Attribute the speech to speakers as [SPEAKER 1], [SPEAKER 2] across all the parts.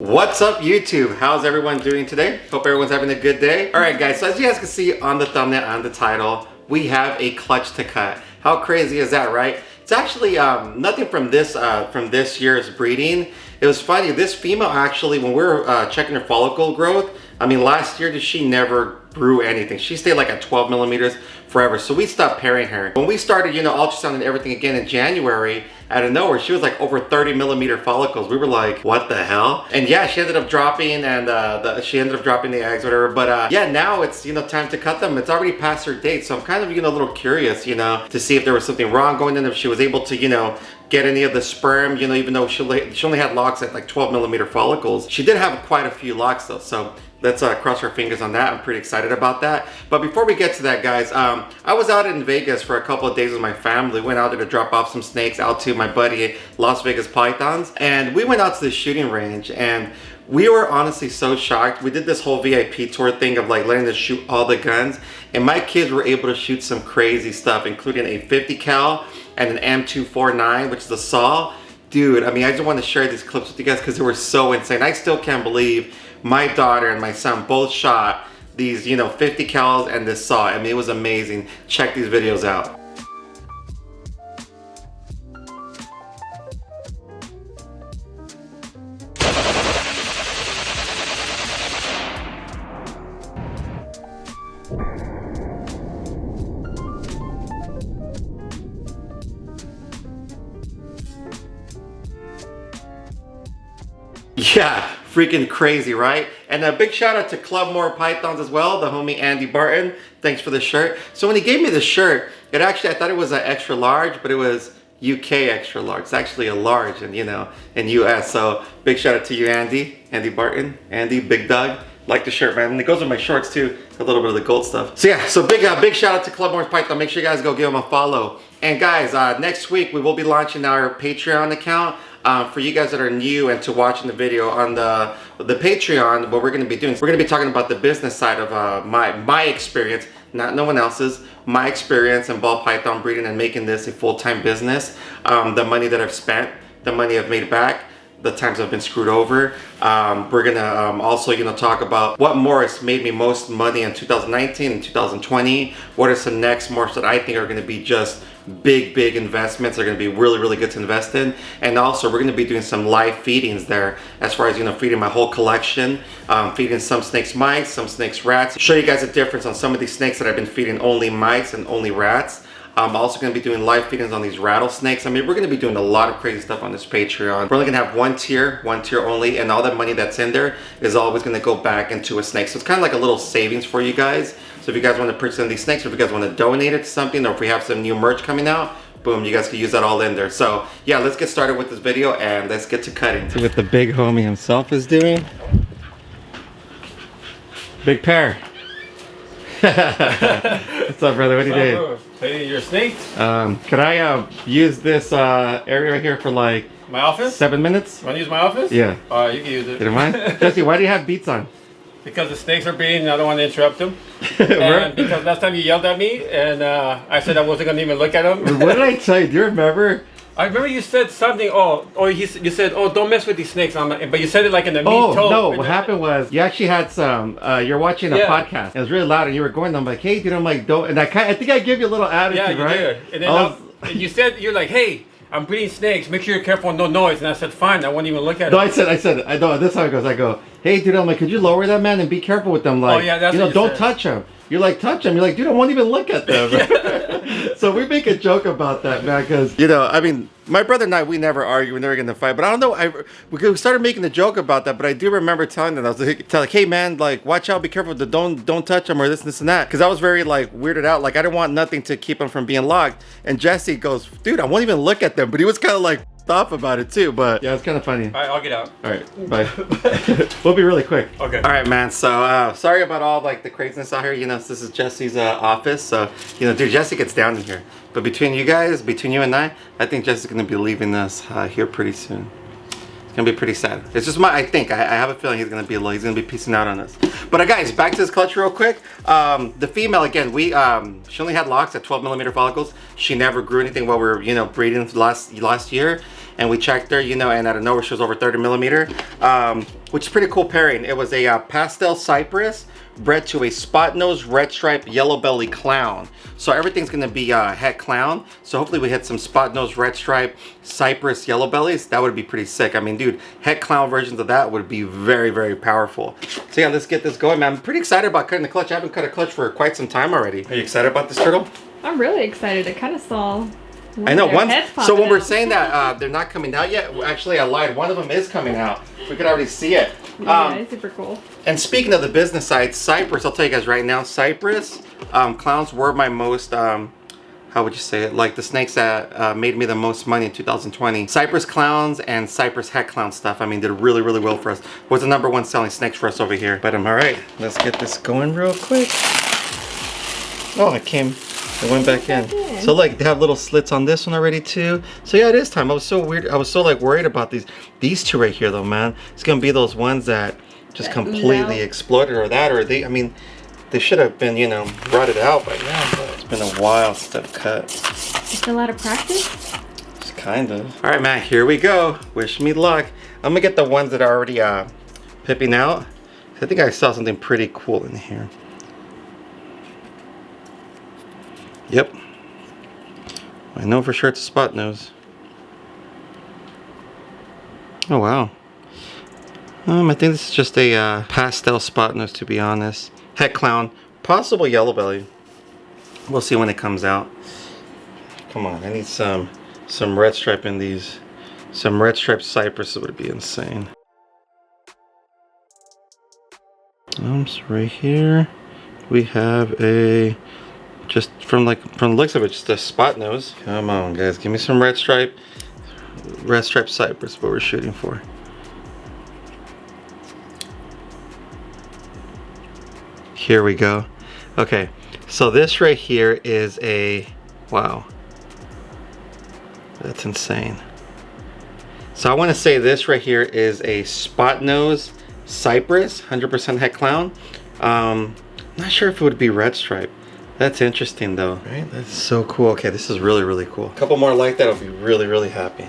[SPEAKER 1] What's up YouTube? How's everyone doing today? Hope everyone's having a good day. Alright guys, so as you guys can see on the thumbnail and the title, we have a clutch to cut. How crazy is that, right? It's actually nothing from this year's breeding. It was funny, this female actually, when we were checking her follicle growth, I mean last year she never grew anything. She stayed like at 12 millimeters forever. So we stopped pairing her. When we started, ultrasound and everything again in January, out of nowhere, she was like over 30 millimeter follicles. We were like, what the hell? And yeah, she ended up dropping and she ended up dropping the eggs, whatever. But yeah, now it's, time to cut them. It's already past her date. So I'm kind of, a little curious, to see if there was something wrong going in, if she was able to, get any of the sperm, even though she only had locks at like 12 millimeter follicles. She did have quite a few locks though. So let's cross our fingers on that. I'm pretty excited about that. But before we get to that, guys, I was out in Vegas for a couple of days with my family. Went out there to drop off some snakes out to my buddy, Las Vegas Pythons. And we went out to the shooting range and we were honestly so shocked. We did this whole VIP tour thing of like letting us shoot all the guns. And my kids were able to shoot some crazy stuff, including a 50 cal and an M249, which is a saw. Dude, I mean, I just want to share these clips with you guys because they were so insane. I still can't believe my daughter and my son both shot these, 50 cals and this saw. I mean, it was amazing. Check these videos out. Yeah, freaking crazy, right? And a big shout out to Clubmore Pythons as well, the homie Andy Barton. Thanks for the shirt. So when he gave me the shirt, it actually, I thought it was an extra large, but it was UK extra large. It's actually a large in, in US. So big shout out to you, Andy Barton, Andy, big dog. Like the shirt, man. And it goes with my shorts too, a little bit of the gold stuff. So yeah, so big shout out to Clubmore Python. Make sure you guys go give them a follow. And guys, next week we will be launching our Patreon account. For you guys that are new and to watching the video on the Patreon, what we're going to be doing, we're going to be talking about the business side of my experience, not no one else's, my experience in ball python breeding and making this a full-time business, the money that I've spent, the money I've made back, the times I've been screwed over. We're gonna also talk about what morphs made me most money in 2019 and 2020. What are some next morphs that I think are gonna be just big investments. They're gonna be really good to invest in. And also we're gonna be doing some live feedings there as far as feeding my whole collection, feeding some snakes mice, some snakes rats. Show you guys a difference on some of these snakes that I've been feeding only mice and only rats. I'm also going to be doing live feedings on these rattlesnakes. I mean, we're going to be doing a lot of crazy stuff on this Patreon. We're only going to have one tier only, and all that money that's in there is always going to go back into a snake. So it's kind of like a little savings for you guys. So if you guys want to purchase these snakes, or if you guys want to donate it to something, or if we have some new merch coming out, boom, you guys can use that all in there. So yeah, let's get started with this video and let's get to cutting. See what the big homie himself is doing. Big pair. What's up, brother? What are you doing?
[SPEAKER 2] Cleaning your snakes.
[SPEAKER 1] Could I use this area right here for like
[SPEAKER 2] my office?
[SPEAKER 1] 7 minutes?
[SPEAKER 2] Want to use my office?
[SPEAKER 1] Yeah.
[SPEAKER 2] You can use it.
[SPEAKER 1] You don't mind? Jesse, why do you have beats on?
[SPEAKER 2] Because the snakes are breeding and I don't want to interrupt them. And because last time you yelled at me and I said I wasn't going to even look at them.
[SPEAKER 1] What did I tell you? Do you remember?
[SPEAKER 2] I remember you said something, you said, don't mess with these snakes. But you said it like in a mean tone.
[SPEAKER 1] Oh, no, what happened was, you actually had some, you're watching a podcast. It was really loud and you were going, I'm like, hey, dude, I'm like, don't, and I think I gave you a little attitude,
[SPEAKER 2] you
[SPEAKER 1] right?
[SPEAKER 2] Did. And then and you said, you're like, hey, I'm breeding snakes, make sure you're careful, no noise. And I said, fine, I won't even look at it.
[SPEAKER 1] No, I said, I know, that's how it goes. I go, hey, dude, I'm like, could you lower that, man, and be careful with them? Like,
[SPEAKER 2] that's what you
[SPEAKER 1] don't
[SPEAKER 2] said.
[SPEAKER 1] Touch them. You're like, touch them. You're like, dude, I won't even look at them. So we make a joke about that, man, because, I mean, my brother and I, we never argue, we never get in a fight, but I don't know, we started making a joke about that, but I do remember telling them, I was like, hey man, like, watch out, be careful, don't touch them or this and that, because I was very like weirded out, like I didn't want nothing to keep them from being locked, and Jesse goes, dude, I won't even look at them, but he was kind of like off about it too, but yeah, it's kind of funny.
[SPEAKER 2] All right, I'll get out.
[SPEAKER 1] All right, bye. We'll be really quick.
[SPEAKER 2] Okay.
[SPEAKER 1] All right, man, so sorry about all like the craziness out here, this is Jesse's office, so dude, Jesse gets down in here. But between you guys, between you and I think Jesse's gonna be leaving us here pretty soon. It's gonna be pretty sad. It's just I have a feeling he's gonna be peacing out on us. But guys, back to this clutch real quick. The female, again, she only had locks at 12 millimeter follicles. She never grew anything while we were, breeding last year. and we checked her, you know, and out of nowhere she was over 30 millimeter, which is pretty cool pairing. It was a pastel cypress bred to a spot nose red stripe yellow belly clown. So everything's gonna be het clown. So hopefully we hit some spot nose red stripe cypress yellow bellies. That would be pretty sick. I mean, dude, het clown versions of that would be very, very powerful. So yeah, let's get this going, man. I'm pretty excited about cutting the clutch. I haven't cut a clutch for quite some time already. Are you excited about this, Turtle?
[SPEAKER 3] I'm really excited. I kind of saw.
[SPEAKER 1] I know one. So when we're
[SPEAKER 3] out.
[SPEAKER 1] saying that they're not coming out yet, actually I lied. One of them is coming out. We could already see it.
[SPEAKER 3] Yeah, it's super cool.
[SPEAKER 1] And speaking of the business side, Cypress, I'll tell you guys right now, Cypress clowns were my most, how would you say it? Like the snakes that made me the most money in 2020. Cypress clowns and Cypress het clown stuff, I mean, did really, really well for us. Was the #1 selling snakes for us over here. But all right, let's get this going real quick. Oh, it went back in. So like they have little slits on this one already too. So yeah, it is time. I was so weird. I was so like worried about these two right here though, man. It's gonna be those ones that just completely exploded or that, or I mean, they should have been, you know, rotted out by now, but it's been a while since I've cut.
[SPEAKER 3] It's a lot of practice.
[SPEAKER 1] Just kind of. All right, man, here we go. Wish me luck. I'm gonna get the ones that are already pipping out. I think I saw something pretty cool in here. Yep. I know for sure it's a spot nose. Oh wow. I think this is just a pastel spot nose, to be honest. Het clown, possible yellow belly. We'll see when it comes out. Come on, I need some red stripe in these. Some red stripe cypress would be insane. So right here we have a, just from the looks of it, just a spot nose. Come on, guys, give me some red stripe cypress, what we're shooting for. Here we go. Okay, so this right here is a, wow, that's insane. So I want to say this right here is a spot nose cypress, 100% het clown. Not sure if it would be red stripe. That's interesting though, right? That's so cool. Okay, this is really, really cool. A couple more like that, I'll be really, really happy.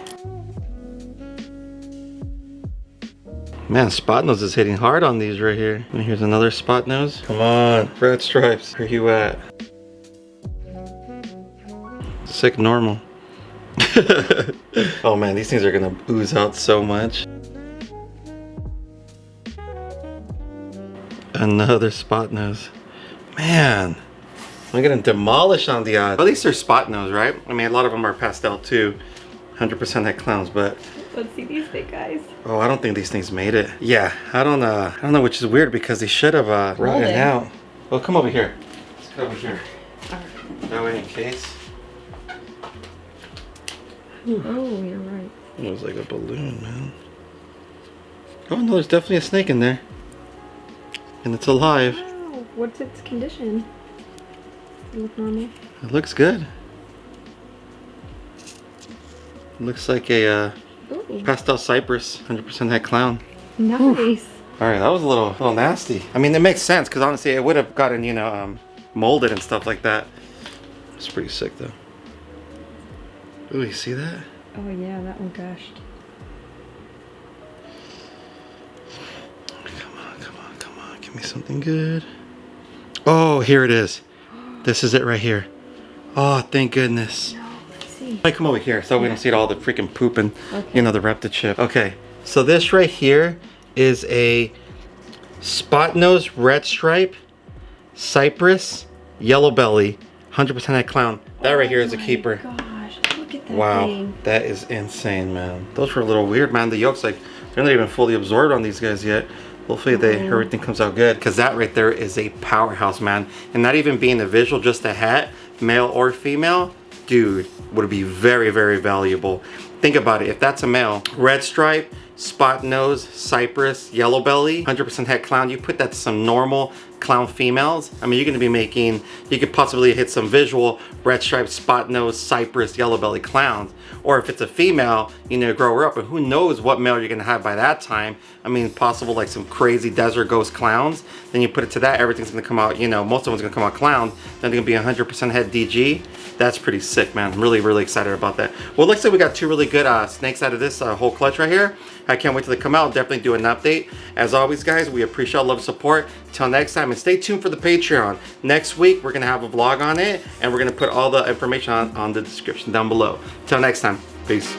[SPEAKER 1] Man, spot nose is hitting hard on these right here. And here's another spot nose. Come on, red stripes, where you at? Sick normal. Oh man, these things are gonna ooze out so much. Another spot nose. Man, I'm getting demolished on the at least they're spot nose, right? I mean, a lot of them are pastel too. 100% het clowns, but
[SPEAKER 3] let's see these big guys.
[SPEAKER 1] Oh, I don't think these things made it. Yeah, I don't know, which is weird because they should have rotted out. Oh, come over here. Let's go over here. That way in case.
[SPEAKER 3] Oh, you're right.
[SPEAKER 1] It was like a balloon, man. Oh no, there's definitely a snake in there. And it's alive.
[SPEAKER 3] Wow, what's its condition? Does it look normal?
[SPEAKER 1] It looks good. It looks like a pastel cypress, 100% het clown.
[SPEAKER 3] Nice.
[SPEAKER 1] All right, that was a little nasty. I mean, it makes sense because honestly, it would have gotten, you know, molded and stuff like that. It's pretty sick though. Ooh, you see that?
[SPEAKER 3] Oh yeah, that one gushed.
[SPEAKER 1] Come on, give me something good. Oh, here it is. This is it right here. Oh, thank goodness.
[SPEAKER 3] No, let's see.
[SPEAKER 1] Hey, come over here so we don't see all the freaking poop and, you know, the Repta chip. Okay, so this right here is a spot nose red stripe cypress yellow belly 100% het clown. That right here is a keeper.
[SPEAKER 3] Gosh, look at that
[SPEAKER 1] Wow,
[SPEAKER 3] thing.
[SPEAKER 1] that is insane, man. Those were a little weird, man. The yolks, like, they're not even fully absorbed on these guys yet. Hopefully everything comes out good, because that right there is a powerhouse, man. And not even being a visual, just a hat, male or female, dude, would be very, very valuable. Think about it. If that's a male, red stripe, spot nose, cypress, yellow belly, 100% het clown, you put that to some normal clown females. I mean, you're gonna be making, you could possibly hit some visual red striped, spot nose, cypress, yellow belly clowns. Or if it's a female, you know, grow her up, and who knows what male you're gonna have by that time. I mean, possible like some crazy desert ghost clowns. Then you put it to that, everything's gonna come out, you know, most of them's gonna come out clown. Then they're gonna be 100% head DG. That's pretty sick, man. I'm really, really excited about that. Well, it looks like we got 2 really good snakes out of this whole clutch right here. I can't wait till they come out. I'll definitely do an update. As always, guys, we appreciate all love and support. Till next time, and stay tuned for the Patreon. Next week, we're gonna have a vlog on it, and we're gonna put all the information on the description down below. Till next time, peace.